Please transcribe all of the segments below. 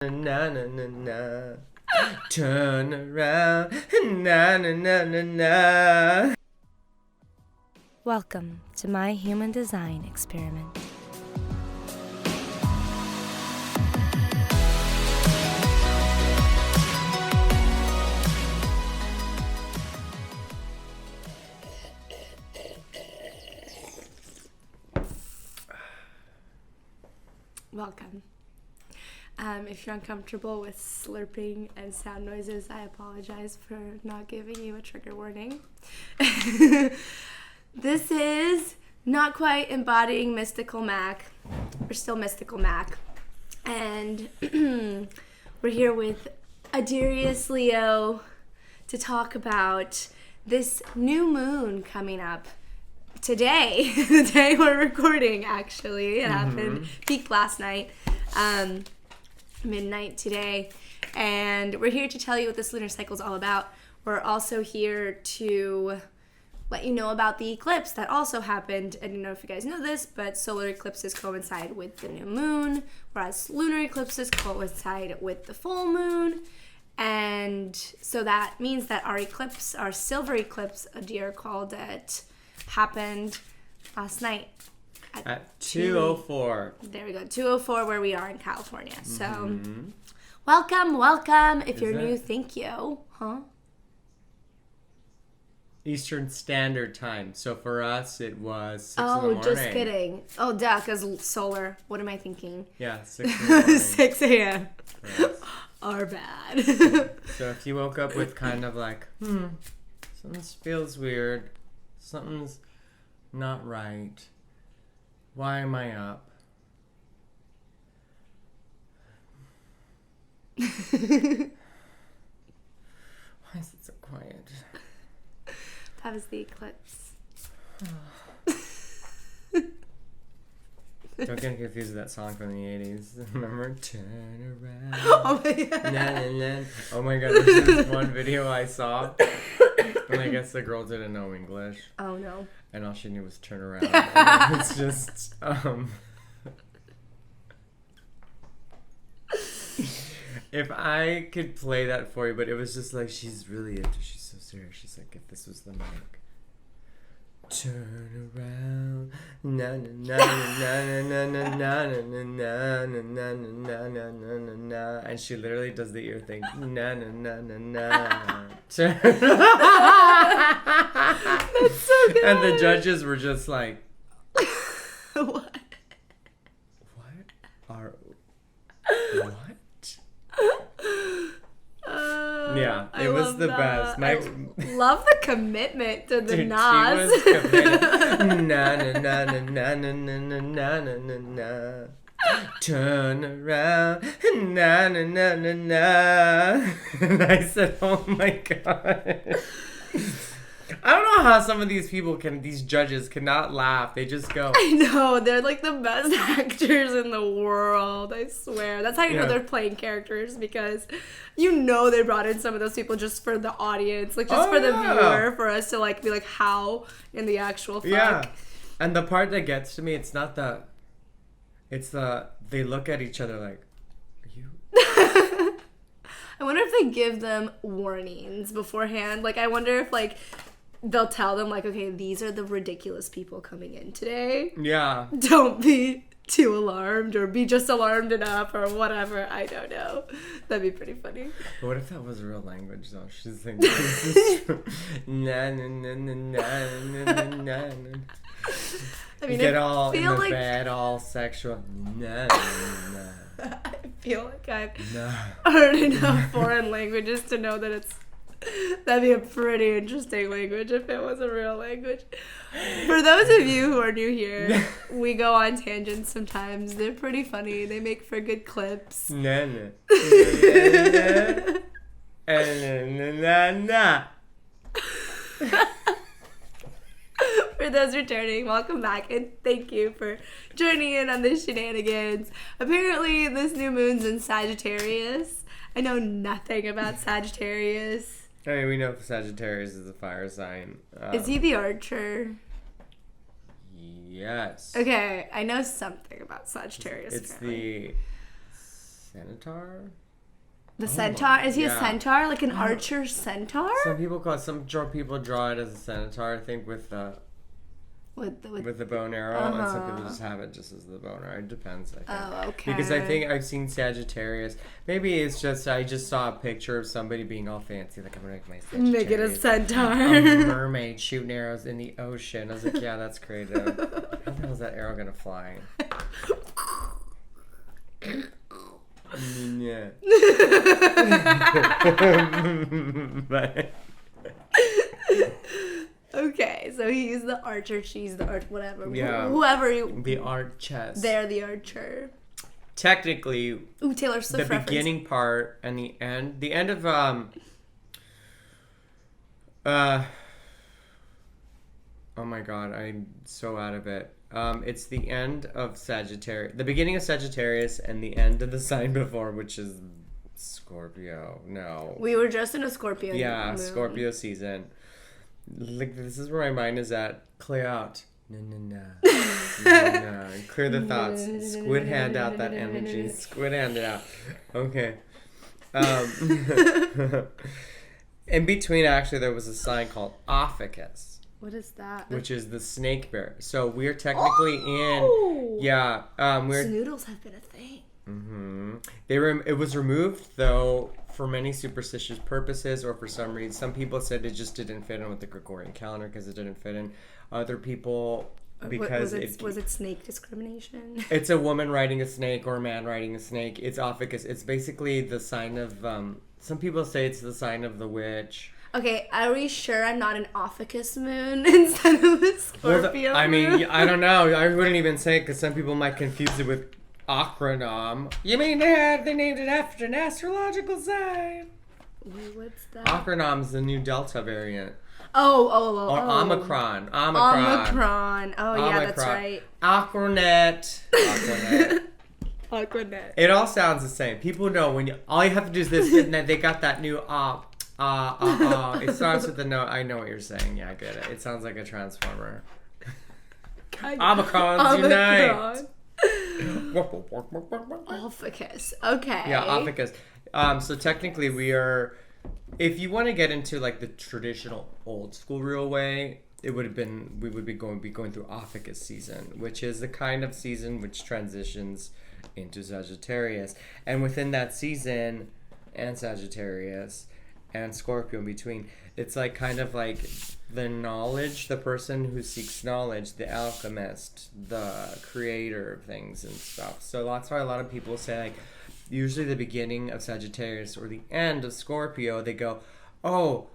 Na na na na. Turn around. Na na na na na. Welcome to my human design experiment. Welcome. If you're uncomfortable with slurping and sound noises, I apologize for not giving you a trigger warning. This is not quite embodying Mystical Mac. We're still Mystical Mac. And we're here with Adyrius Leo to talk about this new moon coming up today. The day we're recording, actually. It happened, peaked last night. Midnight today, and we're here to tell you what this lunar cycle is all about. We're also here to let you know about the eclipse that also happened. I don't know if you guys know this, but solar eclipses coincide with the new moon, whereas lunar eclipses coincide with the full moon. And so that means that our eclipse, our silver eclipse, Adir called it, happened last night. At 2:04. There we go, 2:04 where we are in California. So, welcome. If you're new, thank you. Huh? Eastern Standard Time. So for us, it was 6 in the Oh, morning. just kidding. Oh, duh, because solar. What am I thinking? Yeah, 6 in the morning. 6 a.m. Yes. Our bad. So if you woke up with kind of like, something feels weird, something's not right. Why am I up? Why is it so quiet? That was the eclipse. Don't get confused with that song from the 80s. Remember? Turn around. Oh my god. Na, na, na. Oh my god, there's this one video I saw. And I guess the girl didn't know English. Oh no. And all she knew was turn around. And it's just, if I could play that for you, but it was just like, she's so serious. She's like, if this was the mic. Turn around. Na na na na na na na na na na na na na na na. And she literally does the ear thing. Na na na na na. Turn. That's so good. And the judges were just like, What? Yeah, I it was love the that. best. I love the commitment to the Dude, Nas. she was committed. Na na na na na na na na na na na. Turn around. Na na na na na. And I said, oh my god. I don't know how some of these judges cannot laugh. They just go. I know, they're like the best actors in the world, I swear. That's how you know they're playing characters, because you know they brought in some of those people just for the audience, like just for the viewer, for us to like be like, how in the actual fuck? Yeah. And the part that gets to me, they look at each other like, are you? I wonder if they give them warnings beforehand. Like, I wonder if like they'll tell them like, okay, these are the ridiculous people coming in today. Yeah. Don't be too alarmed, or be just alarmed enough, or whatever. I don't know. That'd be pretty funny. But what if that was real language though? She's like, this is true. Na na na na na na na na. I mean, get all in the like bed, all sexual. Na na na. I feel like I've No. heard enough foreign languages to know that that'd be a pretty interesting language if it was a real language. For those of you who are new here, we go on tangents sometimes. They're pretty funny. They make for good clips. Na na. Na na na. For those returning, welcome back, and thank you for joining in on this shenanigans. Apparently, this new moon's in Sagittarius. I know nothing about Sagittarius. I mean, we know Sagittarius is a fire sign. Is he the archer? Yes. Okay, I know something about Sagittarius. It's apparently. the Centaur? The centaur? Is he a yeah. centaur? Like an archer centaur? Some people people draw it as a centaur, I think, with the bow and arrow, and some people just have it just as the bow and arrow. It depends, I think. Oh, okay. Because I think I've seen Sagittarius. Maybe it's just I just saw a picture of somebody being all fancy, like I'm gonna make my Sagittarius. Make it a centaur. A mermaid shooting arrows in the ocean. I was like, yeah, that's creative. How the hell is that arrow gonna fly? Yeah. But Okay, so he's the archer, she's the archer, whatever. Yeah. Whoever you... The archess. They're the archer. Technically, Ooh, Taylor Swift the reference. beginning part and the end of oh my god, I'm so out of it. It's the end of Sagittarius, the beginning of Sagittarius, and the end of the sign before, which is Scorpio. No. We were just in a Scorpio. Yeah, moon. Scorpio season. Like, this is where my mind is at. Clear out. No. Clear the thoughts. Squid hand out that energy. Squid hand it out. Okay. In between, actually, there was a sign called Ophiuchus, What is that? which is the snake bear. So we're technically in. Yeah. Snoodles have been a thing. Mm-hmm. It was removed, though, for many superstitious purposes, or for some reason. Some people said it just didn't fit in with the Gregorian calendar because it didn't fit in. Other people, because was it snake discrimination? It's a woman riding a snake or a man riding a snake. It's Ophiuchus. It's basically the sign of. Some people say it's the sign of the witch. Okay, are we sure I'm not an Ophiuchus moon instead of a Scorpio I mean, moon? I don't know. I wouldn't even say it because some people might confuse it with acronym. You mean they named it after an astrological sign? Wait, what's that? Acronym's the new Delta variant. Oh. Or Omicron. Omicron. Oh, yeah, that's Omicron. right. Aquanet. Aquanet. It all sounds the same. People know when all you have to do is this. And they got that new It starts with the note. I know what you're saying. Yeah, I get it. It sounds like a transformer. Omicrons unite. Ophiuchus. Okay. Yeah, Ophiuchus. So technically we are, if you want to get into like the traditional old school real way, we would be going through Ophiuchus season, which is the kind of season which transitions into Sagittarius. And within that season and Sagittarius and Scorpio in between, it's like kind of like the knowledge, the person who seeks knowledge, the alchemist, the creator of things and stuff. So that's why a lot of people say, like, usually the beginning of Sagittarius or the end of Scorpio, they go, oh,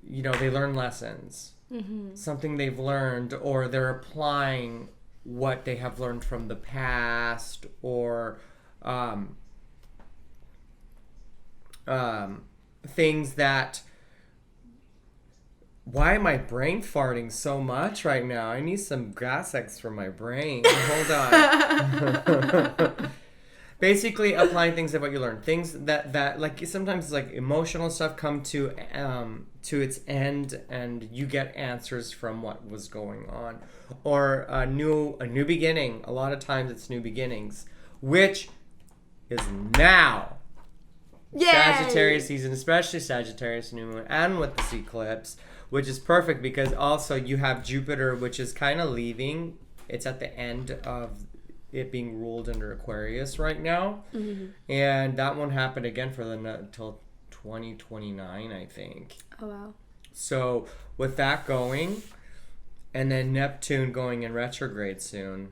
they learn lessons. Mm-hmm. Something they've learned, or they're applying what they have learned from the past, or things that... Why am my brain farting so much right now? I need some gas X for my brain. Hold on. Basically, applying things of what you learn. Things that like sometimes like emotional stuff come to its end, and you get answers from what was going on, or a new beginning. A lot of times it's new beginnings, which is now. Yay! Sagittarius season, especially Sagittarius new moon, and with this eclipse, which is perfect because also you have Jupiter, which is kind of leaving. It's at the end of it being ruled under Aquarius right now. Mm-hmm. And that won't happen again until 2029, I think. Oh, wow. So with that going, and then Neptune going in retrograde soon,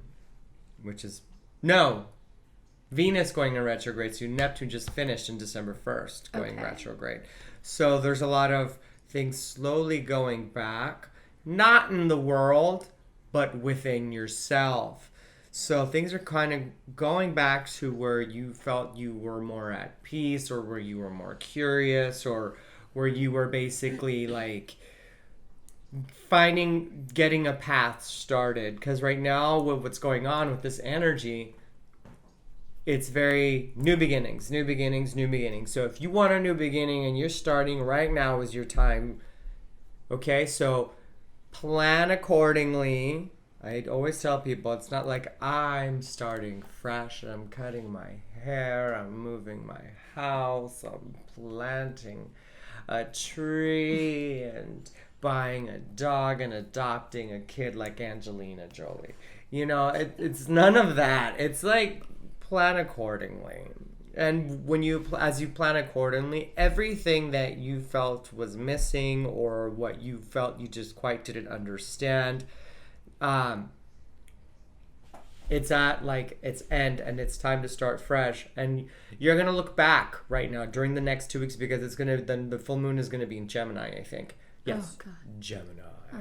Venus going in retrograde soon. Neptune just finished in December 1st going retrograde. So there's a lot of things slowly going back, not in the world, but within yourself. So things are kind of going back to where you felt you were more at peace, or where you were more curious, or where you were basically like getting a path started. Because right now, with what's going on with this energy, it's very new beginnings. So if you want a new beginning and you're starting, right now is your time. Okay, so plan accordingly. I always tell people it's not like I'm starting fresh and I'm cutting my hair, I'm moving my house, I'm planting a tree and buying a dog and adopting a kid like Angelina Jolie. You know, it's none of that. It's like plan accordingly. And when as you plan accordingly, everything that you felt was missing or what you felt you just quite didn't understand, it's at like its end and it's time to start fresh. And you're gonna look back right now during the next 2 weeks because it's gonna then the full moon is gonna be in Gemini, I think. Yes, oh, God. Gemini. Oh,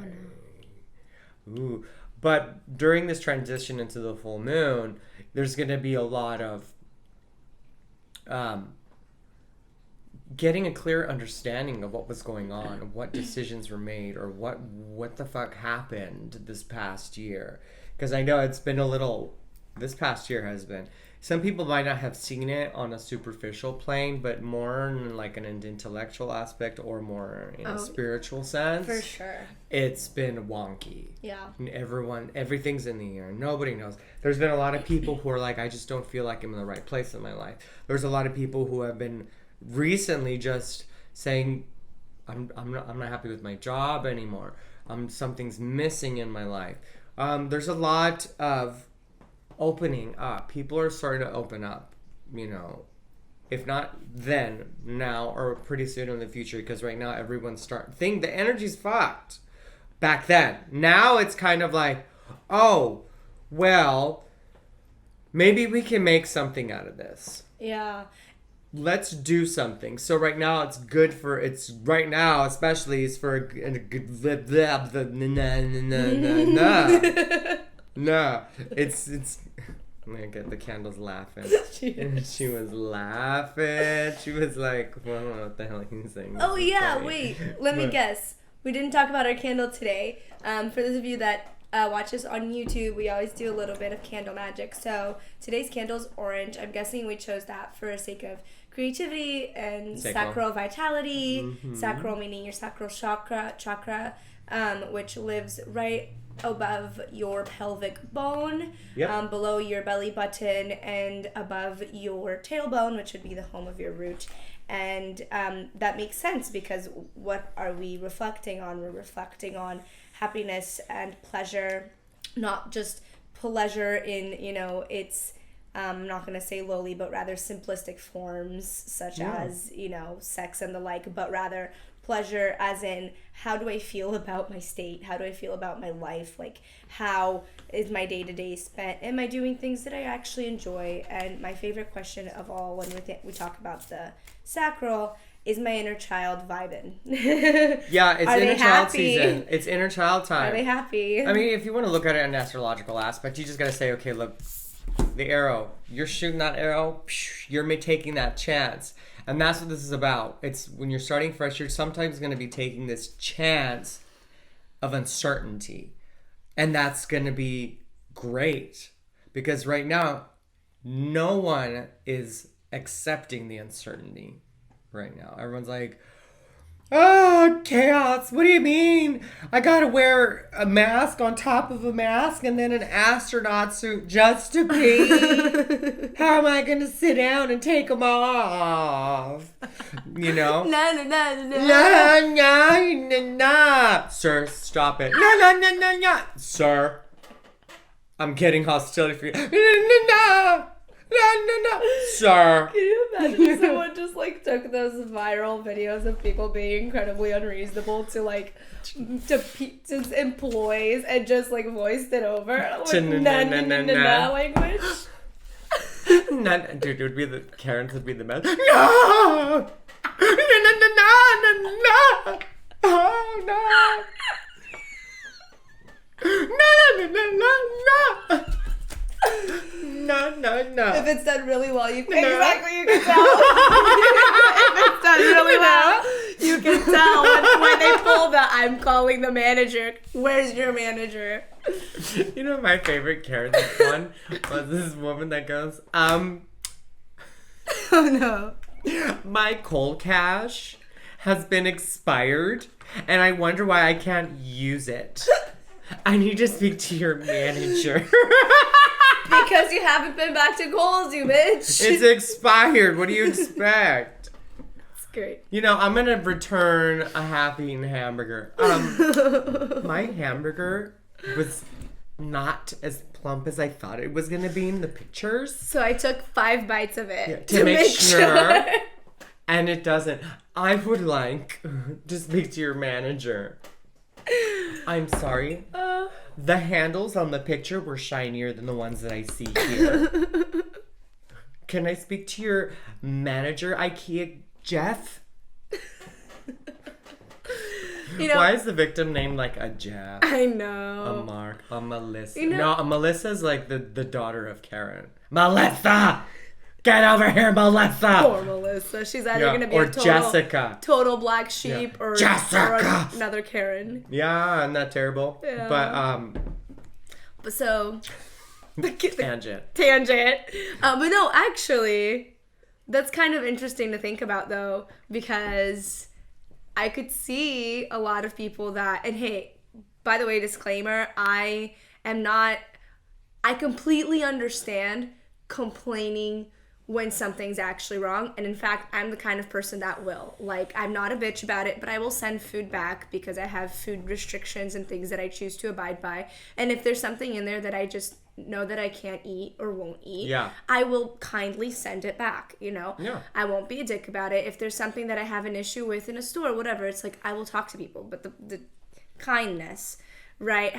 no. Ooh, but during this transition into the full moon, there's gonna be a lot of getting a clear understanding of what was going on, what decisions were made, or what the fuck happened this past year. Because I know it's been this past year has been, some people might not have seen it on a superficial plane, but more in like an intellectual aspect or more in a spiritual sense. For sure. It's been wonky. Yeah. And everything's in the air. Nobody knows. There's been a lot of people who are like, I just don't feel like I'm in the right place in my life. There's a lot of people who have been recently just saying, I'm not happy with my job anymore. Something's missing in my life. There's a lot of opening up. People are starting to open up, you know, if not then, now, or pretty soon in the future, because right now everyone's the energy's fucked. Back then. Now it's kind of like, oh, well, maybe we can make something out of this. Yeah. Let's do something. So right now especially it's for a good no, it's I'm gonna get the candles laughing. She was laughing. She was like, well, I don't know what the hell he's saying. Oh yeah, wait. Let me guess. We didn't talk about our candle today. For those of you that watch us on YouTube, we always do a little bit of candle magic. So today's candle's orange. I'm guessing we chose that for the sake of creativity and sacral vitality. Mm-hmm. Sacral meaning your sacral chakra, which lives right above your pelvic bone, yep. Below your belly button, and above your tailbone, which would be the home of your root. And that makes sense because what are we reflecting on? We're reflecting on happiness and pleasure, not just pleasure in, you know, it's I'm not going to say lowly, but rather simplistic forms such as, you know, sex and the like, but rather pleasure as in how do I feel about my state? How do I feel about my life? Like, how is my day-to-day spent? Am I doing things that I actually enjoy? And my favorite question of all when we talk about the sacral is my inner child vibing? Yeah, it's inner child season. It's inner child time. Are they happy? I mean, if you want to look at it in an astrological aspect, you just got to say, okay, look, the arrow. You're shooting that arrow. You're taking that chance. And that's what this is about. It's when you're starting fresh, you're sometimes going to be taking this chance of uncertainty. And that's going to be great. Because right now, no one is accepting the uncertainty right now. Everyone's like, oh, chaos. What do you mean? I got to wear a mask on top of a mask and then an astronaut suit just to pee. How am I going to sit down and take them off? You know? No. Sir, stop it. No. Sir, I'm getting hostility for you. No. Sir. Can you imagine if someone just like took those viral videos of people being incredibly unreasonable to employees and just like voiced it over like language? Dude, it would be the Karens would be the best. No. Oh no. No. If it's done really well, you can exactly you can tell. If it's done really well, you can tell when they pull the "I'm calling the manager." Where's your manager? You know, my favorite Karen one was this woman that goes, Oh no. My coal cash has been expired, and I wonder why I can't use it. I need to speak to your manager. Because you haven't been back to Kohl's, you bitch. It's expired. What do you expect? It's great. You know, I'm gonna return a half-eaten hamburger. My hamburger was not as plump as I thought it was gonna be in the pictures. So I took 5 bites of it To make sure. And it doesn't. I would like to speak to your manager. I'm sorry. The handles on the picture were shinier than the ones that I see here. Can I speak to your manager, IKEA Jeff? You know, why is the victim named like a Jeff? I know. A Mark, a Melissa. You know, no, Melissa's like the daughter of Karen. Melissa! Get over here, Melissa! Poor Melissa. She's either going to be a total black sheep or another Karen. Yeah, isn't that terrible? Yeah. But so tangent. But no, actually, that's kind of interesting to think about though, because I could see a lot of people that, and hey, by the way, disclaimer, I completely understand complaining when something's actually wrong. And in fact, I'm the kind of person that will. Like, I'm not a bitch about it, but I will send food back because I have food restrictions and things that I choose to abide by. And if there's something in there that I just know that I can't eat or won't eat, I will kindly send it back, you know? Yeah. I won't be a dick about it. If there's something that I have an issue with in a store, whatever, it's like, I will talk to people. But the kindness, right?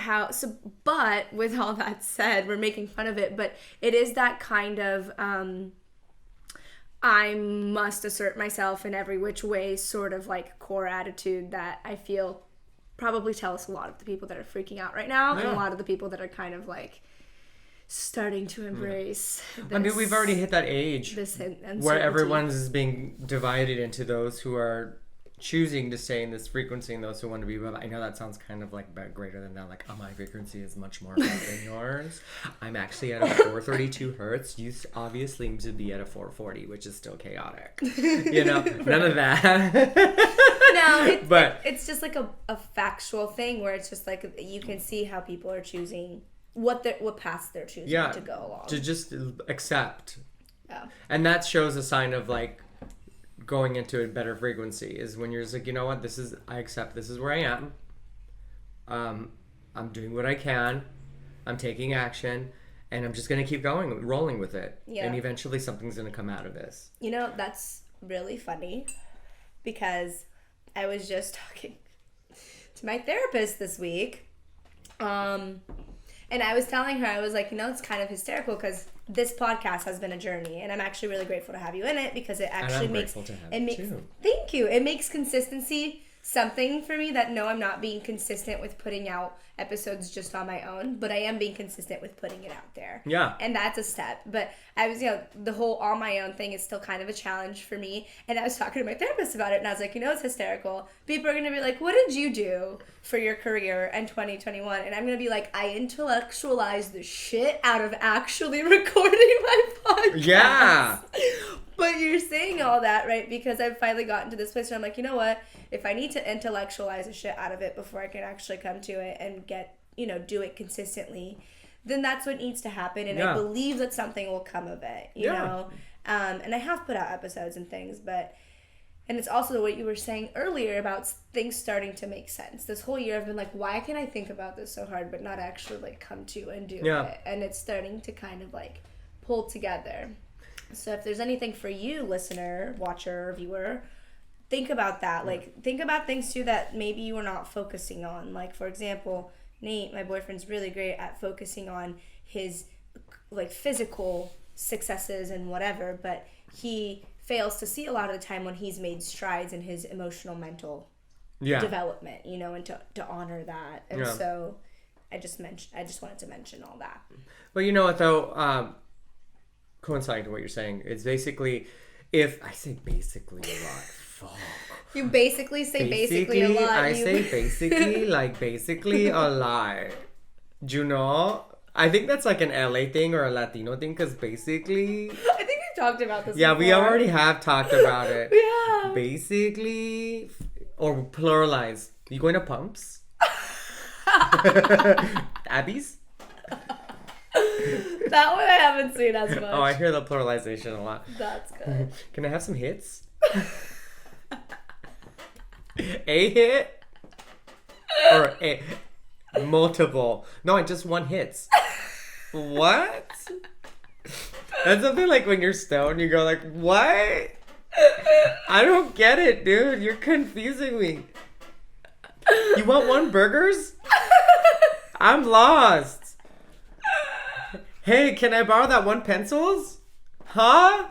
But with all that said, we're making fun of it, but it is that kind of, I must assert myself in every which way sort of like core attitude that I feel probably tells a lot of the people that are freaking out right now, and a lot of the people that are kind of like starting to embrace this. I mean, we've already hit that age where everyone's being divided into those who are choosing to stay in this frequency and those who want to be above. I know that sounds kind of like greater than that. Like, oh, my frequency is much more above than yours. I'm actually at a 432 hertz. You obviously seem to be at a 440, which is still chaotic. You know, none of that. No, it's just like a factual thing where it's just like you can see how people are choosing what paths they're choosing to go along. To just accept. Yeah. And that shows a sign of like going into a better frequency is when you're just like, you know what, I accept this is where I am. I'm doing what I can. I'm taking action, and I'm just going to keep rolling with it. Yeah. And eventually something's going to come out of this. You know, that's really funny because I was just talking to my therapist this week. And I was telling her, I was like, you know, it's kind of hysterical because this podcast has been a journey, and I'm actually really grateful to have you in it because it actually makes too. Thank you. It makes consistency something for me that no, I'm not being consistent with putting out episodes just on my own, but I am being consistent with putting it out there. Yeah. And that's a step. But I was, the whole on my own thing is still kind of a challenge for me. And I was talking to my therapist about it, and I was like, you know, it's hysterical. People are going to be like, what did you do for your career in 2021? And I'm going to be like, I intellectualized the shit out of actually recording my podcast. Yeah. But you're saying all that, right? Because I've finally gotten to this place where I'm like, you know what? If I need to intellectualize the shit out of it before I can actually come to it and get, do it consistently, then that's what needs to happen. And I believe that something will come of it, you know? And I have put out episodes and things, and it's also what you were saying earlier about things starting to make sense. This whole year I've been like, why can I think about this so hard but not actually like come to and do it? And it's starting to kind of like pull together. So if there's anything for you, listener, watcher, viewer, think about that. Like, think about things too that maybe you are not focusing on. Like, for example, Nate, my boyfriend's really great at focusing on his like physical successes and whatever, but he fails to see a lot of the time when he's made strides in his emotional, mental development, and to honor that. And so I just wanted to mention all that. But you know what though, coinciding to what you're saying, it's basically, if I say basically a lot, fuck. You basically say basically a lot. I say basically, like basically a lot. Do you know? I think that's like an LA thing or a Latino thing, because basically... I think we've talked about this before. We already have talked about it. Yeah. Basically, or pluralize. You going to Pumps? Abby's? That one I haven't seen as much. Oh, I hear the pluralization a lot. That's good. Can I have some hits? A hit? Or a multiple? No, just one hits. What? That's something like when you're stoned, you go like, what? I don't get it, dude. You're confusing me. You want one burgers? I'm lost. Hey, can I borrow that one pencils? Huh?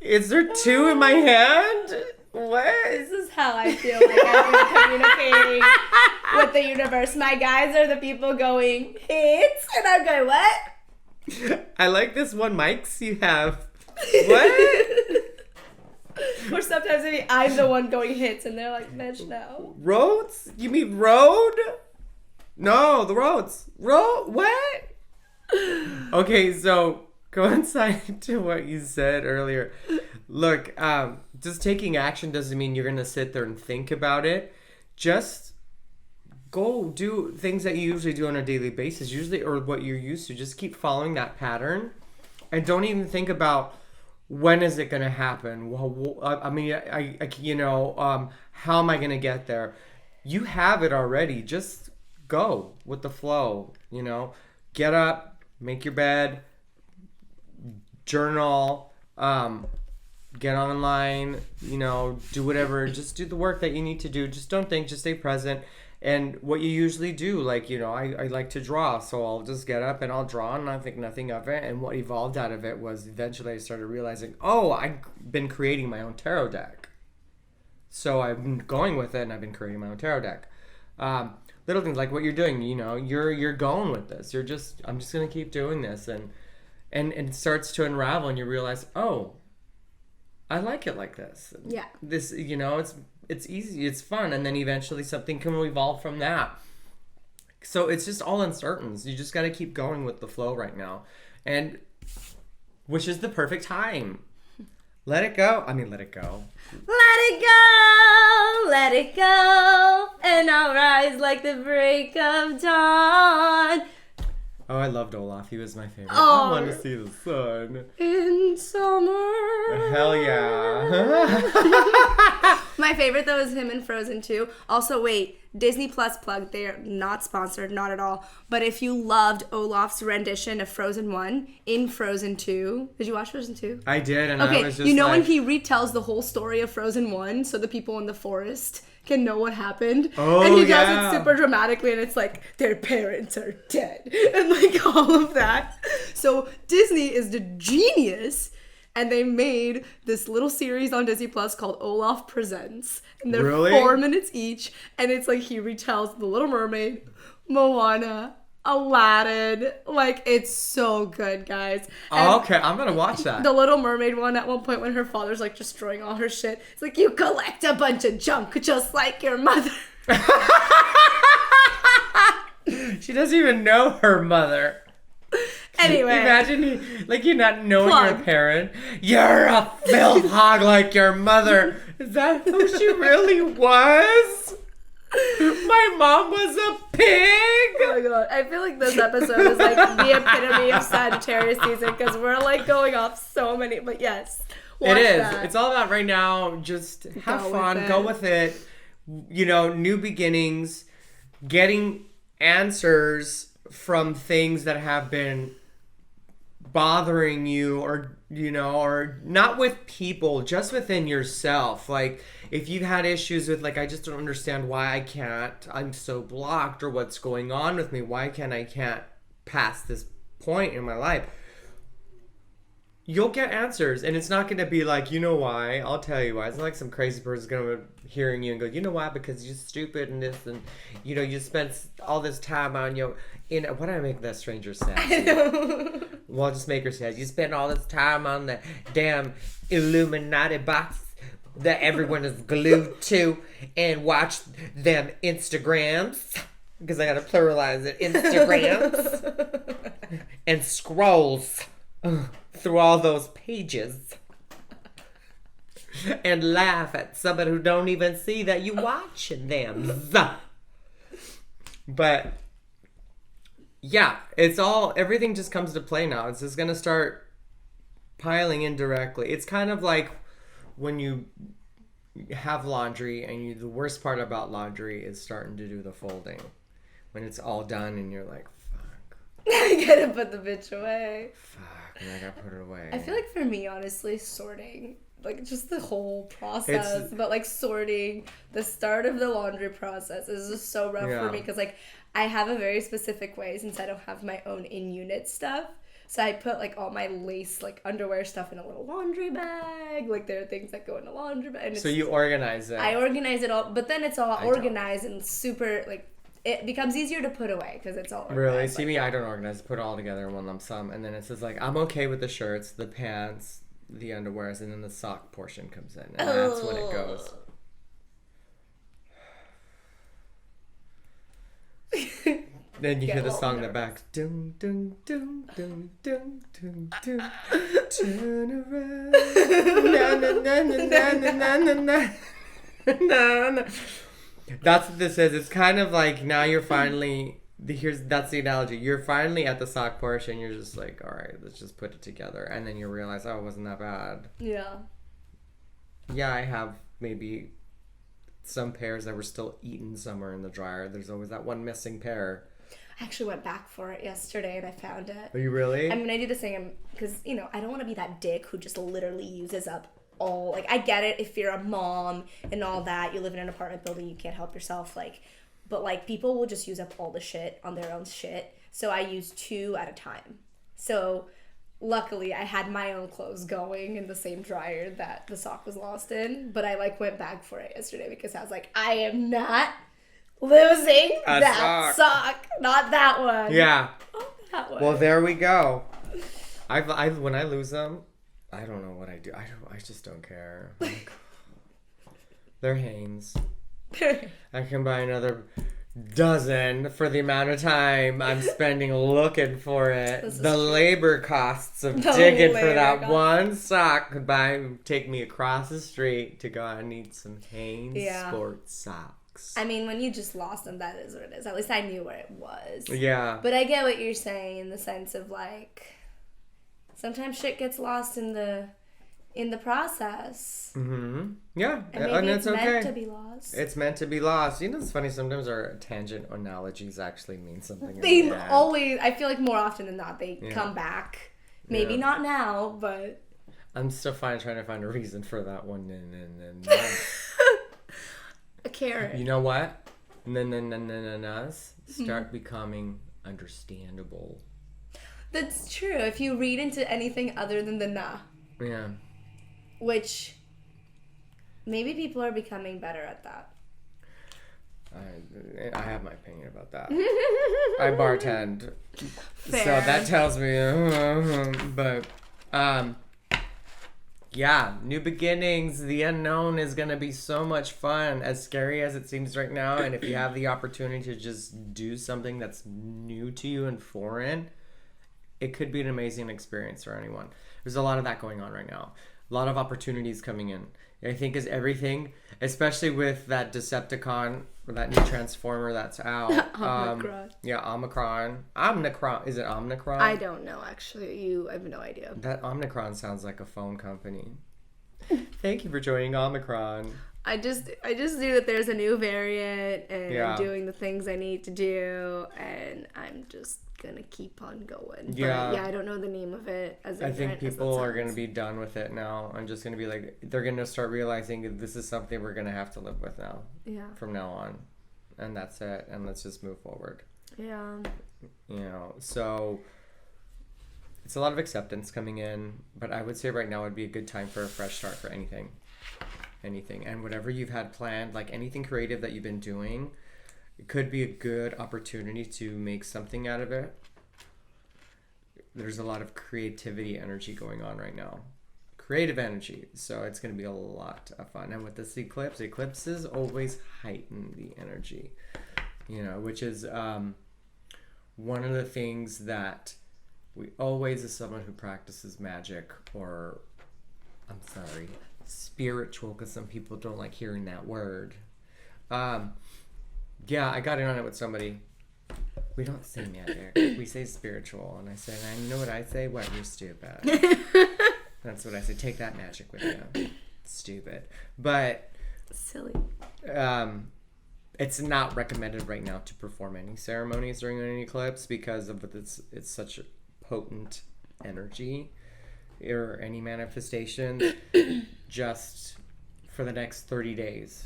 Is there two in my hand? What? This is how I feel like I've been communicating with the universe. My guys are the people going, hits, and I'm going, what? I like this one mics you have. What? Or sometimes maybe I'm the one going hits, and they're like, bitch, no. Roads? You mean road? No, the roads. Road? What? Okay, so coincide to what you said earlier. Look, just taking action doesn't mean you're going to sit there and think about it. Just go do things that you usually do on a daily basis, usually, or what you're used to. Just keep following that pattern. And don't even think about when is it going to happen. Well, I mean, how am I going to get there? You have it already. Just go with the flow, Get up, make your bed, journal, get online, do whatever. Just do the work that you need to do. Just don't think, just stay present. And what you usually do, I like to draw, so I'll just get up and I'll draw and I think nothing of it. And what evolved out of it was eventually I started realizing, I've been creating my own tarot deck. So I've been going with it and I've been creating my own tarot deck. Little things like what you're doing, you're going with this. I'm just going to keep doing this. And it starts to unravel and you realize, I like it like this. Yeah. This, it's easy, it's fun, and then eventually something can evolve from that. So it's just all uncertain. You just got to keep going with the flow right now, and which is the perfect time. Let it go. Let it go. Let it go, let it go, and I'll rise like the break of dawn. Oh, I loved Olaf. He was my favorite. Oh. I want to see the sun. In summer. Hell yeah. My favorite, though, is him in Frozen 2. Also, wait, Disney Plus plug. They are not sponsored, not at all. But if you loved Olaf's rendition of Frozen 1 in Frozen 2. Did you watch Frozen 2? I did, and okay, I was just when he retells the whole story of Frozen 1 so the people in the forest can know what happened. Oh, and he does yeah. it super dramatically, and it's like, their parents are dead. And like all of that. So Disney is the genius. And they made this little series on Disney Plus called Olaf Presents. And they're Really? 4 minutes each. And it's like he retells The Little Mermaid, Moana, Aladdin. Like, it's so good, guys. And okay, I'm going to watch that. the Little Mermaid one, at one point when her father's like destroying all her shit, it's like, you collect a bunch of junk just like your mother. She doesn't even know her mother. Anyway. Imagine you not knowing Plug. your parent. You're a filth hog like your mother. Is that who she really was? My mom was a pig. Oh my god, I feel like this episode is like the epitome of Sagittarius season because we're like going off so many, but yes. It is. That. It's all about right now. Just have Go fun. with it. Go with it. New beginnings. Getting answers from things that have been bothering you or not with people, just within yourself. Like if you've had issues with I just don't understand why I'm so blocked, or what's going on with me, why I can't pass this point in my life. You'll get answers, and it's not going to be like, why? I'll tell you why. It's not like some crazy person's going to be hearing you and go, you know why? Because you're stupid and this, and you spent all this time on what do I make that stranger sad? Well, I'll just make her sad. You spent all this time on the damn Illuminati box that everyone is glued to, and watch them Instagrams, because I got to pluralize it, Instagrams, and scrolls through all those pages and laugh at somebody who don't even see that you watching them. But yeah, everything just comes to play now. It's just going to start piling in directly. It's kind of like when you have laundry and the worst part about laundry is starting to do the folding. When it's all done and you're like, fuck. I gotta put the bitch away. Fuck, and I gotta put it away. I feel like for me, honestly, sorting, like just the whole process, but like sorting, the start of the laundry process is just so rough for me because like I have a very specific way since I don't have my own in-unit stuff. So I put like all my lace, like underwear stuff in a little laundry bag. Like there are things that go in a laundry bag. And so you organize it. I organize it all, but then it's all organized and super like it becomes easier to put away because it's all organized. Really? See me, I don't organize. Put it all together in one lump sum, and then it says like I'm okay with the shirts, the pants, the underwears, and then the sock portion comes in, and that's when it goes. Then you hear the song in the back. Dun, dun, dun, dun, dun, dun, dun. Turn around. Na, na, na, na, na, na, na, na, na. That's what this is. It's kind of like now you're finally that's the analogy. You're finally at the sock portion. You're just like, all right, let's just put it together, and then you realize, oh, it wasn't that bad. Yeah. Yeah, I have maybe some pairs that were still eaten somewhere in the dryer. There's always that one missing pair. I actually went back for it yesterday and I found it. Are you really? I mean, I do the same because, you know, I don't want to be that dick who just literally uses up all, like, I get it if you're a mom and all that, you live in an apartment building, you can't help yourself, like, but, like, people will just use up all the shit on their own shit. So I use 2 at a time. So luckily I had my own clothes going in the same dryer that the sock was lost in, but I, like, went back for it yesterday because I was like, I am not losing that sock. Not that one. Yeah. Oh, that one. Well, there we go. When I lose them, I don't know what I do. I just don't care. Like, they're Hanes. I can buy another dozen for the amount of time I'm spending looking for it. The labor costs of digging for that one sock could take me across the street to go out and need some Hanes sports socks. I mean, when you just lost them, that is what it is. At least I knew where it was. Yeah. But I get what you're saying in the sense of, like, sometimes shit gets lost in the process. Mm-hmm. Yeah. And maybe it's meant to be lost. It's meant to be lost. You know, it's funny. Sometimes our tangent analogies actually mean something. They always, I feel like more often than not, they come back. Maybe not now, but... I'm still trying to find a reason for that one. A carrot. You know what? Start becoming understandable. That's true. If you read into anything other than the na. Yeah. Which maybe people are becoming better at that. I have my opinion about that. I bartend. Fair. So that tells me, but yeah, new beginnings, the unknown is going to be so much fun, as scary as it seems right now. And if you have the opportunity to just do something that's new to you and foreign, it could be an amazing experience for anyone. There's a lot of that going on right now. A lot of opportunities coming in. I think is everything, especially with that Decepticon, or that new Transformer that's out. Omicron. Omicron. Is it Omicron? I don't know, actually. I have no idea. That Omicron sounds like a phone company. Thank you for joining Omicron. I just knew that there's a new variant and I'm doing the things I need to do, and I'm just gonna keep on going. Yeah. But I don't know the name of it. I think people are gonna be done with it now. I'm just gonna be like, they're gonna start realizing that this is something we're gonna have to live with now. Yeah. From now on, and that's it. And let's just move forward. Yeah. You know, so it's a lot of acceptance coming in, but I would say right now would be a good time for a fresh start for anything. And whatever you've had planned, like anything creative that you've been doing, it could be a good opportunity to make something out of it. There's a lot of creativity energy going on right now. Creative energy. So it's going to be a lot of fun. And with this eclipses always heighten the energy, you know, which is one of the things that we always, as someone who practices magic, or spiritual, because some people don't like hearing that word. Yeah, I got in on it with somebody We don't say matter. We say spiritual. And I said, you know what I say? What? You're stupid. That's what I say. Take that magic with you. Stupid. But silly. It's not recommended right now to perform any ceremonies during an eclipse because of it's such a potent energy or any manifestation. Just for the next 30 days,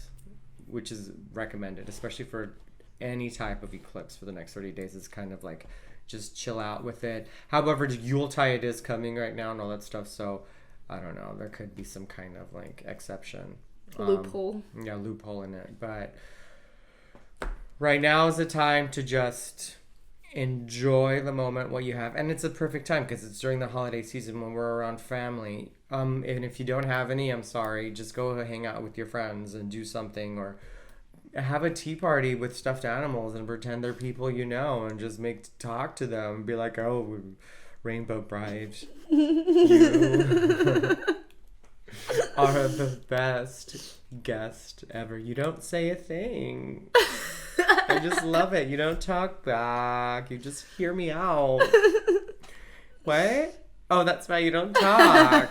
which is recommended, especially for any type of eclipse for the next 30 days. It's kind of like just chill out with it. However, Yuletide is coming right now and all that stuff, so I don't know, there could be some kind of like exception, loophole in it. But right now is the time to just enjoy the moment, what you have, and it's a perfect time because it's during the holiday season when we're around family. And if you don't have any, I'm sorry, just go hang out with your friends and do something, or have a tea party with stuffed animals and pretend they're people you know and just talk to them and be like, oh, Rainbow Bride, you are the best guest ever. You don't say a thing. I just love it. You don't talk back. You just hear me out. What? Oh, that's why you don't talk.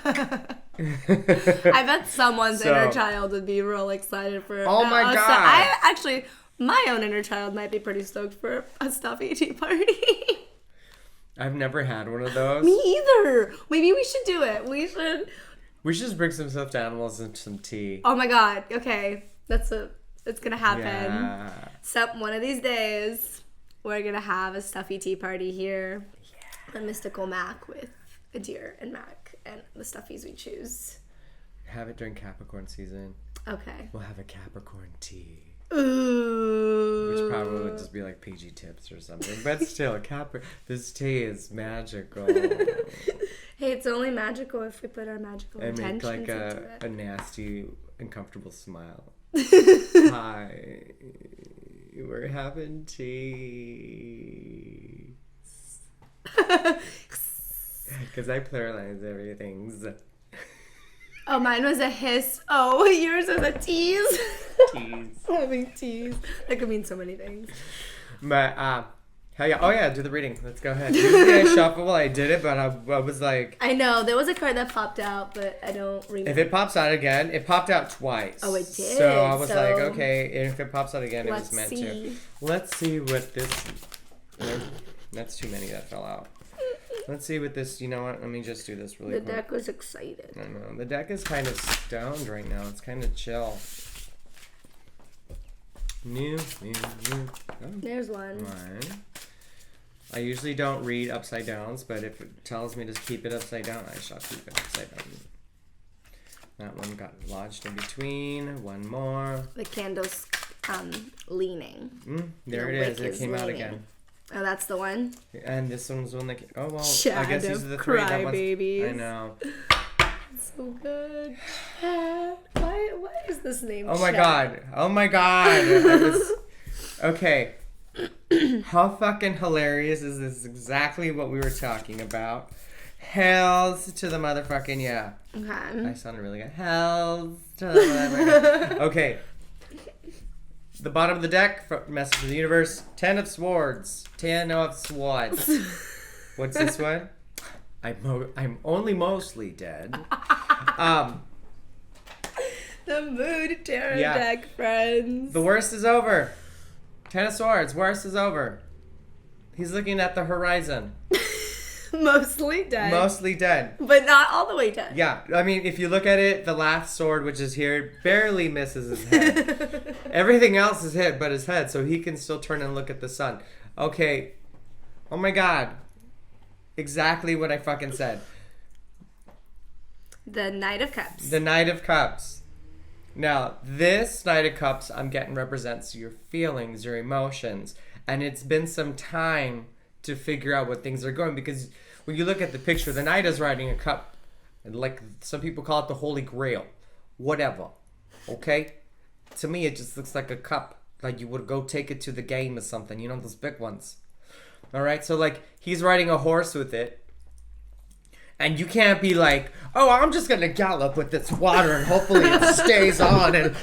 I bet someone's inner child would be real excited for. Oh my god! My own inner child might be pretty stoked for a stuffy tea party. I've never had one of those. Me either. Maybe we should do it. We should just bring some stuffed animals and some tea. Oh my god! Okay, it's gonna happen. Yeah. So one of these days, we're gonna have a stuffy tea party here. Yeah. The mystical Mac with Adir and Mac and the stuffies we choose. Have it during Capricorn season. Okay. We'll have a Capricorn tea. Ooh. Which probably would just be like PG tips or something. But still, this tea is magical. Hey, it's only magical if we put our magical intentions make like into it. a nasty, uncomfortable smile. Hi. We're having tea. Because I pluralize everything. Oh, mine was a hiss. Oh, yours was a tease. Tease. Having tease. That could mean so many things. But, hell yeah. Oh, yeah, do the reading. Let's go ahead. Usually I shuffle while I did it, but I was like... I know. There was a card that popped out, but I don't remember. If it pops out again, it popped out twice. Oh, it did? So I was like, okay, if it pops out again, it was meant to. Let's see what this... That's too many that fell out. Let's see what this... You know what? Let me just do this really quick. The deck was excited. I know. The deck is kind of stoned right now. It's kind of chill. New. Oh. There's one. I usually don't read upside downs, but if it tells me to keep it upside down, I shall keep it upside down. That one got lodged in between. One more. The candle's leaning. There it is. It came out again. Oh, that's the one? And this one's one that... Oh, well, Shadow I guess these are the three. Cry babies. I know. So good. Why is this name Oh my god. Okay. How fucking hilarious is this? Exactly what we were talking about. Hells to the motherfucking yeah. Okay. I sounded really good. Hells to the motherfucking... Okay. The bottom of the deck, message from the universe, 10 of Swords. 10 of Swords. What's this one? I'm only mostly dead. The mood tarot deck, friends. The worst is over. 10 of Swords, worst is over. He's looking at the horizon. Mostly dead. Mostly dead. But not all the way dead. Yeah, I mean, if you look at it, the last sword, which is here, barely misses his head. Everything else is hit but his head, so he can still turn and look at the sun. Okay. Oh my god. Exactly what I fucking said. The Knight of Cups. The Knight of Cups. Now, this Knight of Cups I'm getting represents your feelings, your emotions. And it's been some time to figure out what things are going, because when you look at the picture, the knight is riding a cup, and like some people call it the Holy Grail, whatever. Okay, to me it just looks like a cup, like you would go take it to the game or something, you know, those big ones. All right, so like he's riding a horse with it, and you can't be like, oh, I'm just gonna gallop with this water and hopefully it stays on, and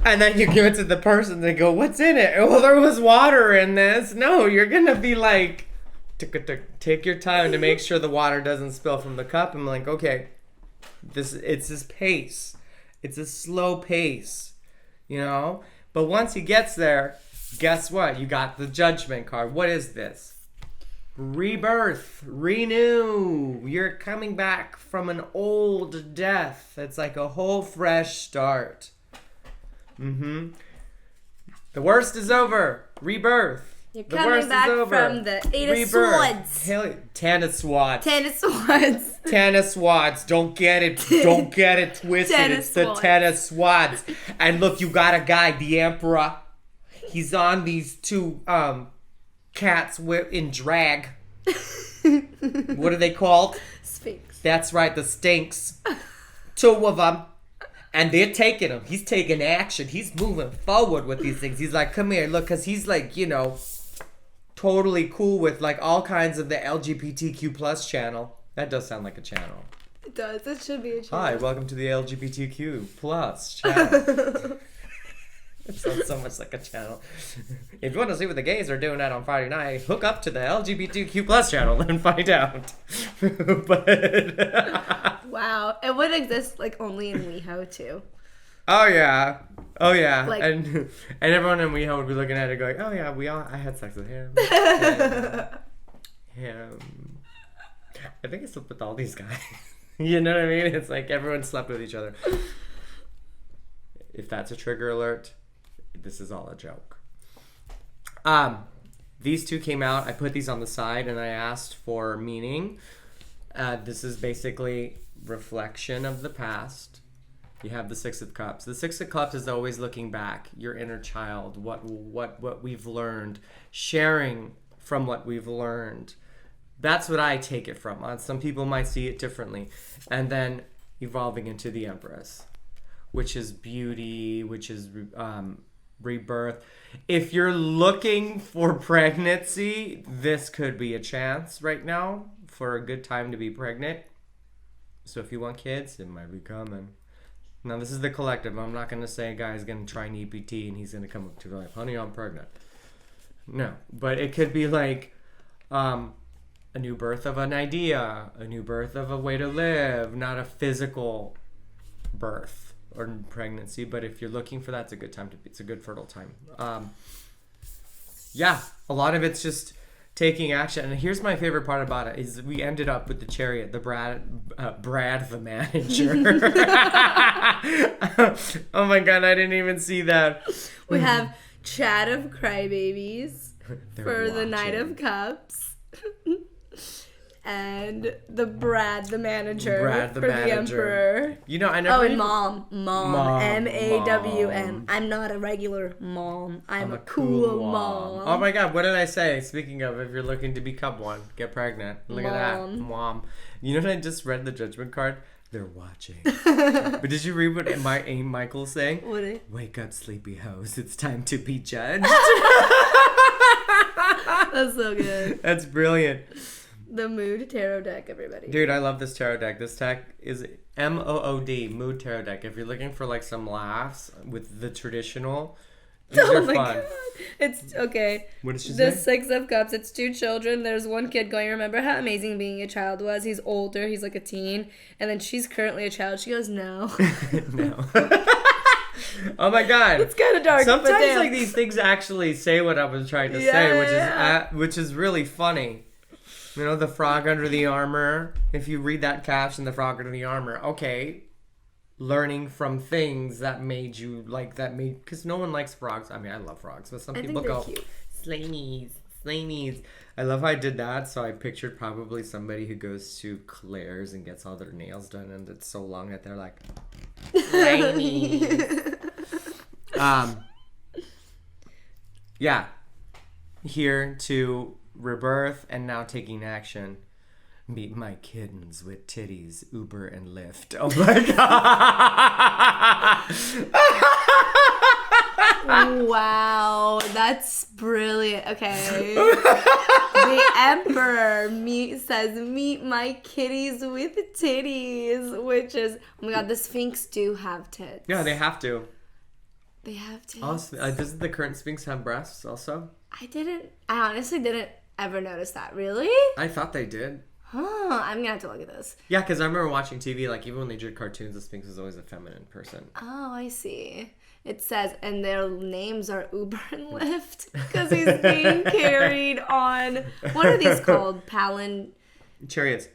And then you give it to the person, they go, what's in it? Well, there was water in this. No, you're gonna be like, take your time to make sure the water doesn't spill from the cup. I'm like, okay, it's this pace. It's a slow pace, you know? But once he gets there, guess what? You got the judgment card. What is this? Rebirth, renew. You're coming back from an old death. It's like a whole fresh start. The worst is over. Rebirth. You're coming back from the Eight of Swords. Tennis swads. Tennis swords. Tennis swads. Don't get it twisted. It's the tennis swads. And look, you got a guy, the Emperor. He's on these two cats in drag. What are they called? Sphinx. That's right, the Stinks. Two of them. And they're taking him. He's taking action. He's moving forward with these things. He's like, come here, look, because he's like, you know, totally cool with like all kinds of the LGBTQ plus channel. That does sound like a channel. It does. It should be a channel. Hi, welcome to the LGBTQ plus channel. It sounds so much like a channel. If you want to see what the gays are doing out on Friday night, hook up to the LGBTQ plus channel and find out. But wow, it would exist like only in WeHo too. Oh yeah. Like, and everyone in WeHo would be looking at it going, oh yeah, I had sex with him. Him. I think I slept with all these guys. You know what I mean? It's like everyone slept with each other. If that's a trigger alert, this is all a joke. These two came out. I put these on the side and I asked for meaning. This is basically reflection of the past. You have the Six of Cups. The Six of Cups is always looking back, your inner child, what we've learned, sharing from what we've learned. That's what I take it from. Some people might see it differently. And then evolving into the Empress, which is beauty, which is rebirth. If you're looking for pregnancy, this could be a chance right now for a good time to be pregnant. So if you want kids, it might be coming. Now this is the collective. I'm not going to say a guy's going to try an EPT and he's going to come up to like, honey, I'm pregnant. No, but it could be like a new birth of an idea, a new birth of a way to live, not a physical birth or pregnancy, but if you're looking for that, it's a good time it's a good fertile time. Yeah, a lot of it's just taking action. And here's my favorite part about it is we ended up with the chariot, the Brad the manager. Oh my God, I didn't even see that. We have Chat of Crybabies for watching. the Knight of Cups. And the Brad the manager for the Emperor. You know, I never. Oh, and Mom. MAWM. I'm not a regular mom. I'm a cool mom. Oh my God, what did I say? Speaking of, if you're looking to become one, get pregnant. Look at that, Mom. You know what I just read the judgment card? They're watching. But did you read what Aunt Michael's saying? What is? Wake up, sleepy hoes. It's time to be judged. That's so good. That's brilliant. The Mood Tarot deck, everybody. Dude, I love this tarot deck. This deck is MOOD, Mood Tarot deck. If you're looking for like some laughs with the traditional, these are fun. God. It's okay. What did she The say? Six of Cups. It's two children. There's one kid going, remember how amazing being a child was? He's older. He's like a teen. And then she's currently a child. She goes, no. No. Oh my God. It's kind of dark. Sometimes like these things actually say what I was trying to say, which is really funny. You know, the frog under the armor. If you read that caption, the frog under the armor. Okay, learning from things that made you like that made because no one likes frogs. I mean, I love frogs, but some people go Slaney's. I love how I did that. So I pictured probably somebody who goes to Claire's and gets all their nails done, and it's so long that they're like Slaney's. Yeah, here to rebirth and now taking action. Meet my kittens with titties, Uber and Lyft. Oh my God. Wow, that's brilliant. Okay. The Emperor says, meet my kitties with titties, which is, oh my God, the Sphinx do have tits. Yeah, they have to. They have tits. Also, doesn't the current Sphinx have breasts also? I honestly didn't ever notice that. Really? I thought they did. Huh. I'm gonna have to look at this. Yeah, because I remember watching TV, like, even when they did cartoons, the Sphinx was always a feminine person. Oh, I see. It says, and their names are Uber and Lyft because he's being carried on, what are these called? Chariots.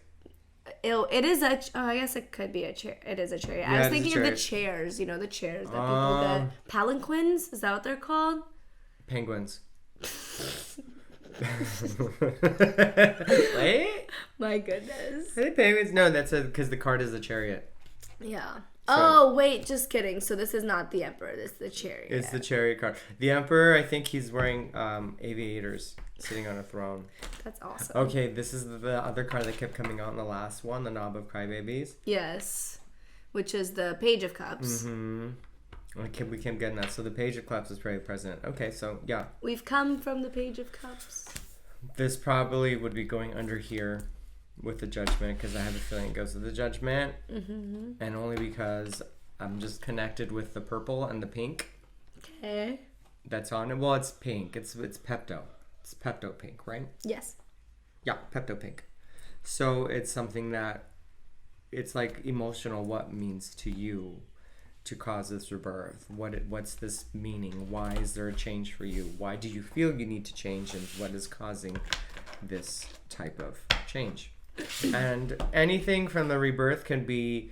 It is a, I guess it could be a chair. It is a chariot. I was thinking of the chairs, you know, the chairs that people get. Palanquins? Is that what they're called? Penguins. Wait? My goodness. Hey, penguins. No, that's because the card is a chariot. Yeah. Oh, wait, just kidding. So this is not the emperor. This is the chariot. It's the chariot card. The emperor, I think he's wearing aviators, sitting on a throne. That's awesome. Okay, this is the other card that kept coming out in the last one, the Knob of Crybabies. Yes, which is the Page of Cups. Mm-hmm. We kept getting that. So the Page of Cups is probably present. Okay, so yeah. We've come from the Page of Cups. This probably would be going under here with the Judgment, because I have a feeling it goes to the Judgment. Mm-hmm. And only because I'm just connected with the purple and the pink. Okay. That's on it. Well, it's pink. It's Pepto. It's Pepto pink, right? Yes. Yeah, Pepto pink. So it's something that it's like emotional. What means to you to cause this rebirth? What's this meaning? Why is there a change for you? Why do you feel you need to change, and what is causing this type of change? And anything from the rebirth can be,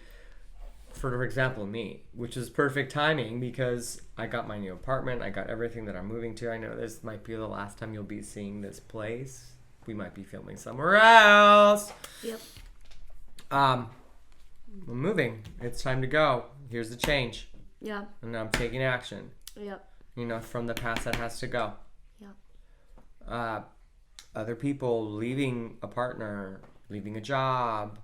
for example, me, which is perfect timing because I got my new apartment. I got everything that I'm moving to. I know this might be the last time you'll be seeing this place. We might be filming somewhere else. Yep. I'm moving. It's time to go. Here's the change. Yeah. And I'm taking action. Yep. You know, from the past that has to go. Yep. Other people leaving a partner, leaving a job.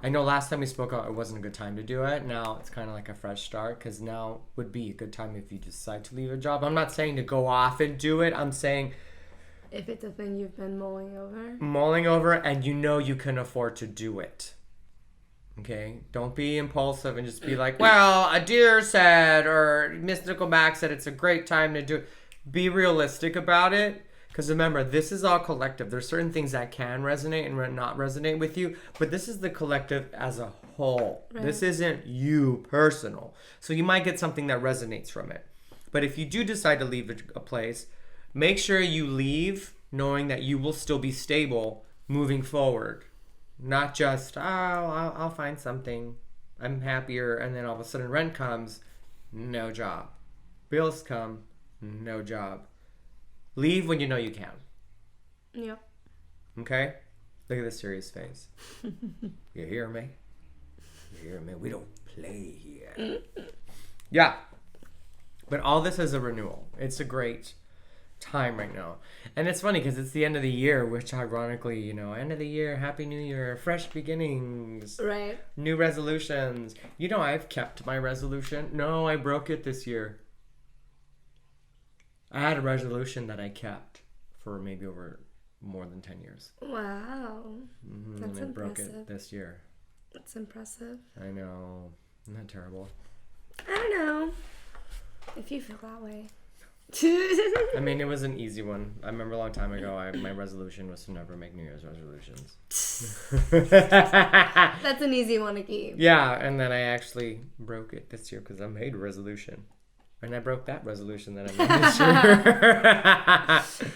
I know last time we spoke out, it wasn't a good time to do it. Now it's kind of like a fresh start, because now would be a good time if you decide to leave a job. I'm not saying to go off and do it. I'm saying if it's a thing you've been mulling over and you know you can afford to do it. Okay? Don't be impulsive and just be like, well, Adir said, or Mystical Max said it's a great time to do it. Be realistic about it. Because remember, this is all collective. There's certain things that can resonate and not resonate with you, but this is the collective as a whole. Right. This isn't you personal. So you might get something that resonates from it. But if you do decide to leave a place, make sure you leave knowing that you will still be stable moving forward. Not just, I'll find something. I'm happier. And then all of a sudden rent comes, no job. Bills come, no job. Leave when you know you can. Yep. Okay? Look at the serious face. You hear me? You hear me? We don't play here. Yeah. But all this is a renewal. It's a great time right now. And it's funny because it's the end of the year, which ironically, you know, end of the year, Happy New Year, fresh beginnings. Right. New resolutions. You know, I've kept my resolution. No, I broke it this year. I had a resolution that I kept for maybe over more than 10 years. Wow. Mm-hmm. That's and I impressive. broke it this year. That's impressive. I know. Isn't that terrible? I don't know if you feel that way. I mean, it was an easy one. I remember a long time ago, my resolution was to never make New Year's resolutions. That's an easy one to keep. Yeah, and then I actually broke it this year because I made a resolution. And I broke that resolution that I made this year.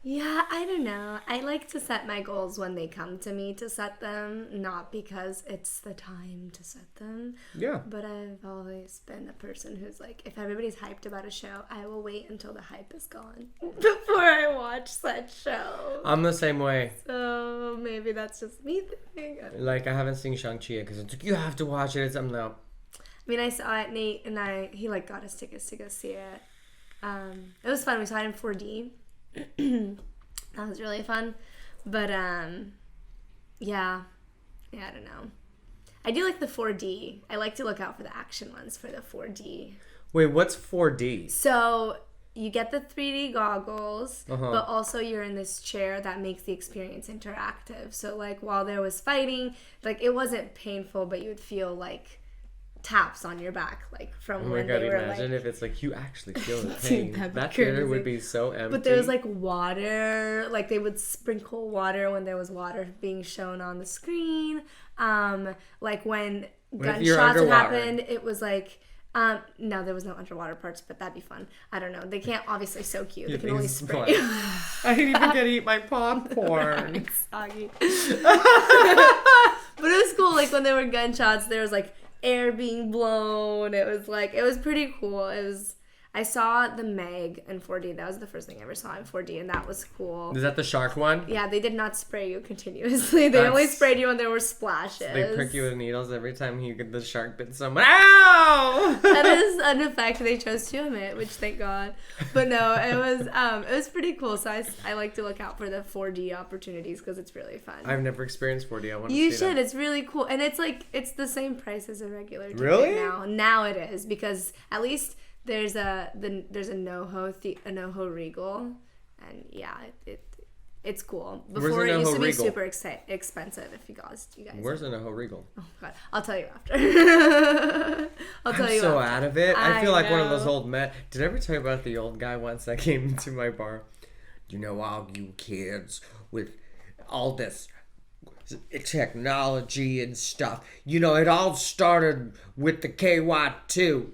Yeah, I don't know. I like to set my goals when they come to me to set them, not because it's the time to set them. Yeah. But I've always been a person who's like, if everybody's hyped about a show, I will wait until the hype is gone before I watch said show. I'm the same way. So maybe that's just me thinking. Like, I haven't seen Shang-Chi because it's like, you have to watch it. It's something else. I mean, I saw it, Nate, and he like got us tickets to go see it. It was fun. We saw it in 4D. That was really fun. But, yeah, I don't know. I do like the 4D. I like to look out for the action ones for the 4D. Wait, what's 4D? So you get the 3D goggles, but also you're in this chair that makes the experience interactive. So, like, while there was fighting, like, it wasn't painful, but you would feel like taps on your back, like from Oh my when god, they were imagine like. if it's like you actually feel the Dude, pain. that'd be That theater crazy. would be so empty. But there was like water, like they would sprinkle water when there was water being shown on the screen. Like when if you're gunshots had underwater? happened, it was like. No, there was no underwater parts, but that'd be fun. I don't know. They can't obviously soak you. They can only spray you. I didn't even get to eat my popcorn. It's soggy. But it was cool. Like when there were gunshots, there was like air being blown. It was pretty cool. I saw the Meg in 4D. That was the first thing I ever saw in 4D, and that was cool. Is that the shark one? Yeah, they did not spray you continuously. They only sprayed you when there were splashes. They prick you with needles every time the shark bit someone. Ow! That is an effect they chose to omit, which thank God. But no, it was pretty cool. So I like to look out for the 4D opportunities because it's really fun. I've never experienced 4D. I want to see You should. that. It's really cool, and it's the same price as a regular ticket Really? now. Now it is because at least there's a NoHo Regal, and yeah, it's cool. Before it used to be Regal? super expensive. If you guys Where's an Noho Regal? Oh god, I'll tell you after. I'll tell I'm you. so after. out of it. I feel like one of those know. old men. Did I ever tell you about the old guy once that came into my bar? You know, all you kids with all this technology and stuff. You know, it all started with the KY2.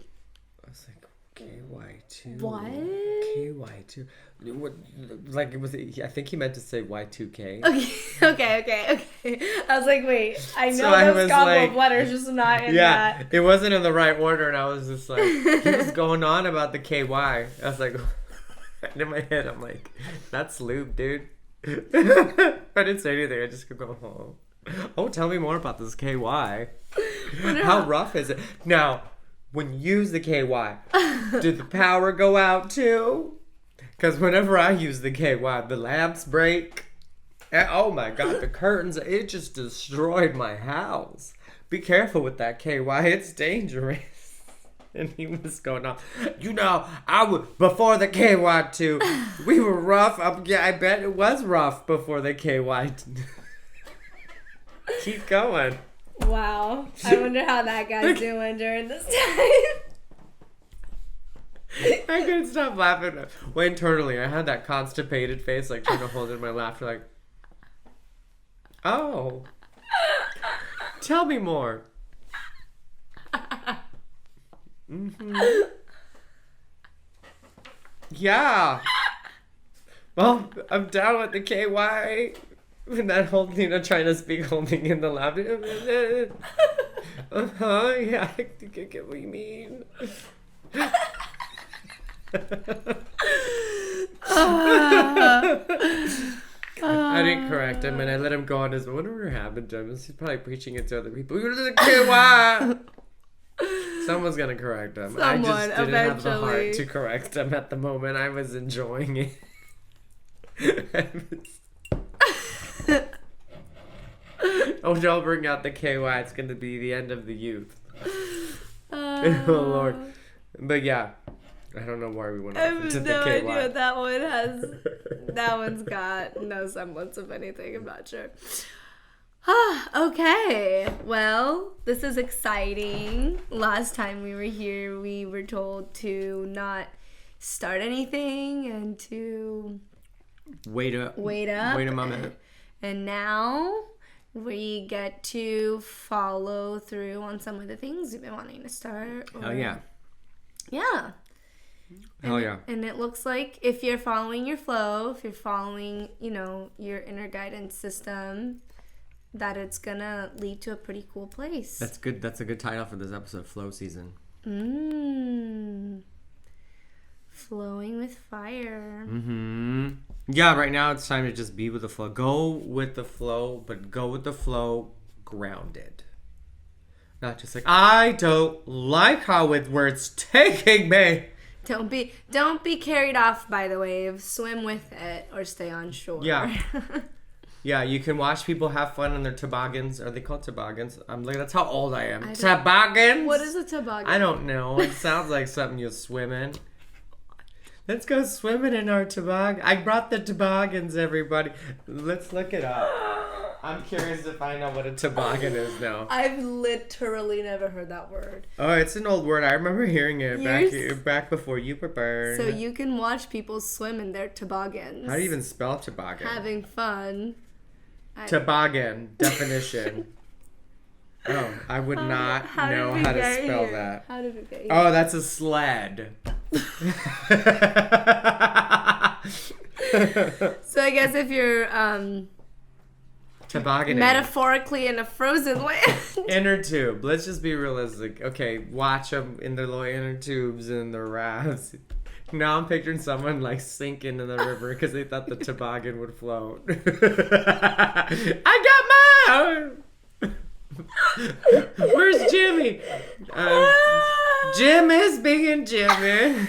I was like, KY2? What? KY2? What, like, it was, I think he meant to say Y2K. Okay. I was like, wait, I know So I those was combo like- of letters, just not in Yeah, that. it wasn't in the right order, and I was just like, he was going on about the KY. I was like, and in my head, I'm like, that's lube, dude. I didn't say anything. I just could go, oh, tell me more about this KY. How rough is it? Now, when you use the KY, did the power go out too? Because whenever I use the KY, the lamps break. And, oh my god, the curtains, it just destroyed my house. Be careful with that KY, it's dangerous. And he was going on, you know, before the KY2, we were rough. Yeah, I bet it was rough before the KY. Keep going. Wow. I wonder how that guy's doing during this time. I couldn't stop laughing. Well, internally, I had that constipated face, like trying to hold in my laughter, like, oh, tell me more. Yeah. Well, I'm down with the KY. And that whole, trying to speak, holding in the laughter. Yeah, I think I get what you mean. I didn't correct him, and I let him go on his. Whatever happened to him? He's probably preaching it to other people. You're the KY. Someone's gonna correct him. I just didn't have the heart to correct him at the moment. I was enjoying it. Oh, don't bring out the KY. It's gonna be the end of the youth. Oh Lord. But yeah, I don't know why we went I off have into no the KY. idea what that one has. That one's got no semblance of anything. I'm not sure. Okay. Well, this is exciting. Last time we were here, we were told to not start anything and to Wait up. wait up. Wait a moment. And now we get to follow through on some of the things we've been wanting to start. Hell yeah. Yeah. Hell yeah. And it looks like if you're following your flow, if you're following, your inner guidance system, that it's gonna lead to a pretty cool place. That's good. That's a good title for this episode, Flow Season. Flowing with fire. Mm-hmm. Yeah, right now it's time to just be with the flow. Go with the flow, but go with the flow grounded. Not just like, I don't like where it's taking me. Don't be carried off by the wave. Swim with it or stay on shore. Yeah. Yeah, you can watch people have fun on their toboggans. Are they called toboggans? I'm like, that's how old I am. Toboggans? What is a toboggan? I don't know. It sounds like something you swim in. Let's go swimming in our toboggan. I brought the toboggans, everybody. Let's look it up. I'm curious to find out what a toboggan is now. I've literally never heard that word. Oh, it's an old word. I remember hearing it Yours? back before you were born. So you can watch people swim in their toboggans. How do you even spell toboggan? Having fun. Toboggan definition. Oh, I would not know how to spell that. How did it get here? Oh, that's a sled. So I guess if you're Tobogganing. metaphorically in a frozen land. Inner tube. Let's just be realistic. Okay, watch them in their little inner tubes and their rafts. Now I'm picturing someone like sinking in the river because they thought the toboggan would float. I got mine! Where's Jimmy? Jim is being Jimmy.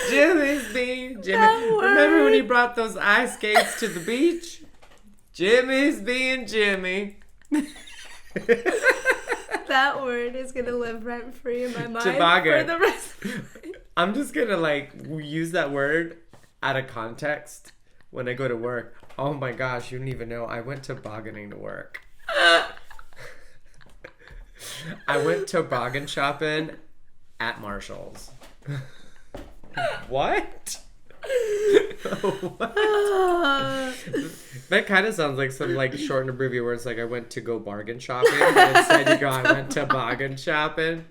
Jimmy's being Jimmy. Remember when he brought those ice skates to the beach? Jimmy's being Jimmy. That word is gonna live rent free in my mind Toboggan. for the rest of I'm just gonna like use that word out of context when I go to work. Oh my gosh, you don't even know. I went tobogganing to work. I went toboggan shopping at Marshall's. What? What? That kind of sounds like some like shortened abbreviation where it's like I went to go bargain shopping. And instead you go, I went toboggan shopping.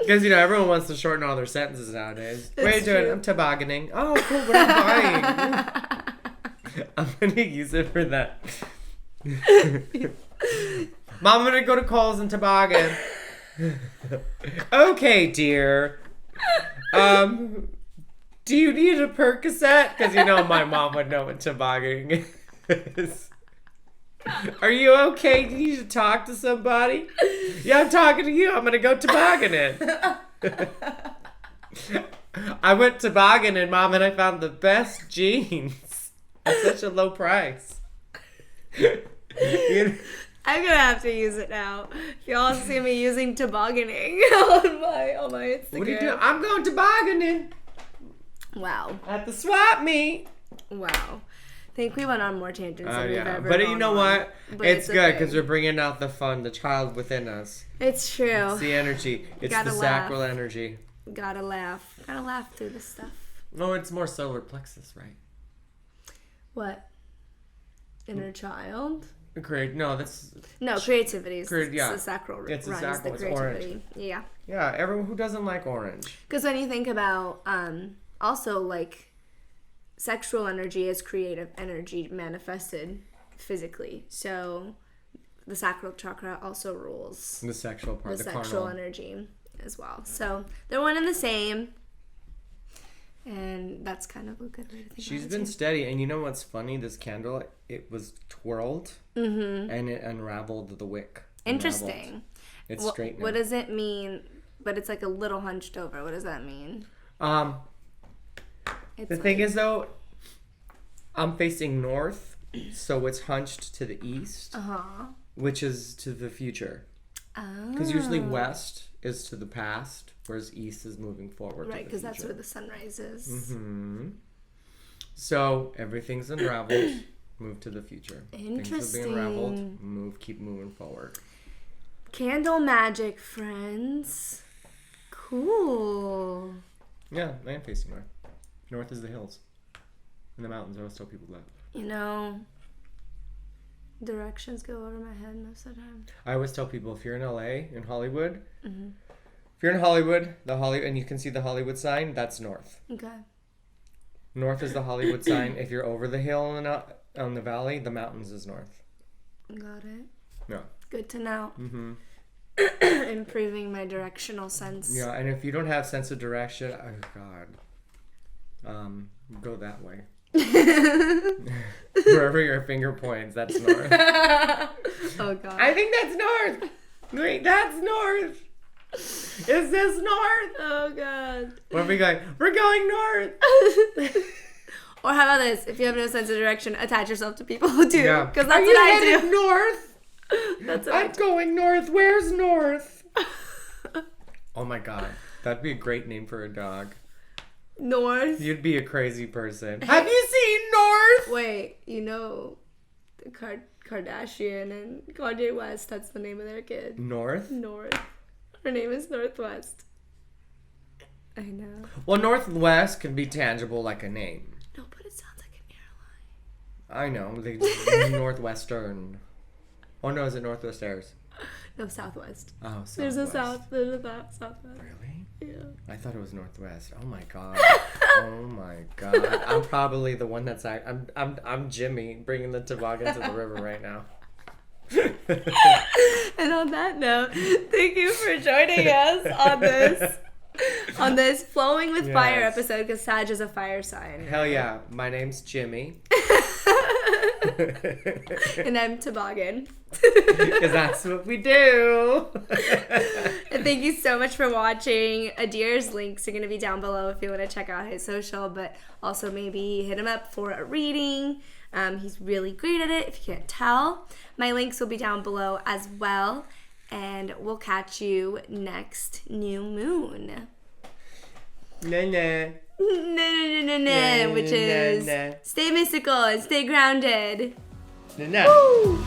Because, you know, everyone wants to shorten all their sentences nowadays. What are you doing? True. I'm tobogganing. Oh, cool. What are you buying? I'm going to use it for that. Mom, I'm going to go to Kohl's and toboggan. Okay, dear. Do you need a Percocet? Because, you know, my mom would know what tobogganing is. Are you okay? Do you need to talk to somebody? Yeah, I'm talking to you. I'm going to go tobogganing. I went tobogganing, Mom, and I found the best jeans at such a low price. I'm gonna have to use it now. If y'all see me using tobogganing on my Instagram. What are you doing? I'm going tobogganing Wow. at the swap meet. Wow. I think we went on more tangents than we've ever But gone you know on. what? But It's good okay. because we're bringing out the fun, the child within us. It's true. It's the energy. It's Gotta the laugh. sacral energy. Gotta laugh. Gotta laugh through this stuff. No, it's more solar plexus, right? What? Inner child? No, that's... No, creativity is yeah. the sacral. It's the runs sacral, the it's creativity. Yeah. Yeah, everyone who doesn't like orange. Because when you think about, also like, sexual energy is creative energy manifested physically. So the sacral chakra also rules The sexual part, the the sexual carnal. energy as well. So they're one and the same. And that's kind of a good way to think She's about been it too. steady, and you know what's funny? This candle, it was twirled, and it unraveled the wick. Interesting. Unraveled. It's straight now. What does it mean? But it's like a little hunched over. What does that mean? It's The thing is, though, I'm facing north, so it's hunched to the east, which is to the future. Because usually west is to the past, whereas east is moving forward. Right, because because that's where the sun rises. Mm-hmm. So everything's unraveled. Move to the future. Things are being unraveled. Keep moving forward. Candle magic, friends. Cool. Yeah, I am facing north. North is the hills and the mountains. I always tell people that. You know, directions go over my head most of the time. I always tell people if you're in LA, in Hollywood, if you're in Hollywood, and you can see the Hollywood sign, that's north. Okay. North is the Hollywood sign. If you're over the hill on the valley, the mountains is north. Got it. Yeah. Good to know. Improving my directional sense. Yeah, and if you don't have sense of direction, oh God, go that way. Wherever your finger points, that's north. Oh God. I think that's north. Wait, that's north. Is this north? Oh God. Where are we going? We're going north. Or how about this? If you have no sense of direction, attach yourself to people who do. Yeah. Because Are that's you what I headed do. north? That's what I I'm do. going north. Where's north? Oh my God, that'd be a great name for a dog. North. You'd be a crazy person. Have you seen North? Wait, you know the Kardashian and Kanye West, that's the name of their kid. North? North. Her name is Northwest. I know. Well, Northwest can be tangible like a name. No, but it sounds like an airline. I know. The Northwestern. Oh, no, is it Northwest Airs? No, Southwest. Oh, Southwest. There's a Southwest. Really? Yeah. I thought it was Northwest. Oh my god. Oh my god. I'm probably the one that's I'm Jimmy bringing the toboggan to the river right now. And on that note, thank you for joining us on this Flowing with Fire Yes. episode, because Sag is a fire sign. Hell yeah. My name's Jimmy. And I'm Toboggan. Because that's what we do. And thank you so much for watching. Adir's links are going to be down below if you want to check out his social, but also maybe hit him up for a reading. He's really great at it, if you can't tell. My links will be down below as well. And we'll catch you next new moon. Nah. Which is stay mystical and stay grounded. Nah. Woo!